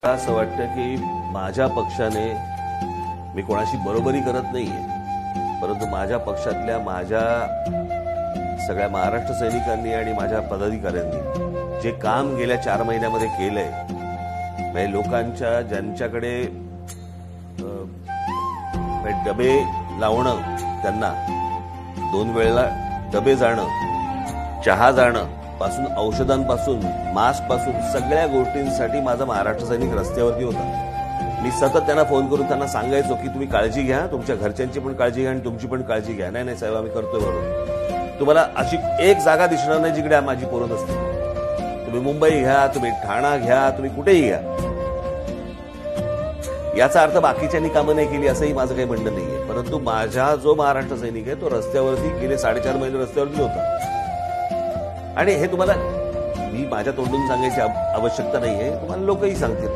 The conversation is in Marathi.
मला असं वाटतं की माझ्या पक्षाने मी कोणाशी बरोबरी करत नाहीये, परंतु माझ्या पक्षातल्या माझ्या सगळ्या महाराष्ट्र सैनिकांनी आणि माझ्या पदाधिकाऱ्यांनी जे काम गेल्या 4 महिन्यामध्ये केलंय, म्हणजे लोकांच्या ज्यांच्याकडे डबे लावणं, त्यांना 2 वेळेला डबे जाणं, चहा जाणं पासून, औषधांपासून, मास्क पासून सगळ्या गोष्टींसाठी माझा महाराष्ट्र सैनिक रस्त्यावरती होता। मी सतत त्यांना फोन करून त्यांना सांगायचो की तुम्ही काळजी घ्या, तुमच्या घरच्यांची पण काळजी घ्या आणि तुमची पण काळजी घ्या। नाही साहेब, आम्ही करतोय बरोबर। तुम्हाला अशी एक जागा दिसणार नाही जिकडे माझी पोरं नसतील। तुम्ही मुंबई घ्या, तुम्ही ठाणा घ्या, तुम्ही कुठेही घ्या। याचा अर्थ बाकीच्यांनी कामं नाही केली असंही माझं काही म्हणणं नाहीये, परंतु माझा जो महाराष्ट्र सैनिक आहे तो रस्त्यावरती गेले 4.5 महिने रस्त्यावरती होता। आणि हे तुम्हाला मी माझ्या तोंडून सांगायची आवश्यकता नाहीये, तुम्हाला लोकही सांगतील।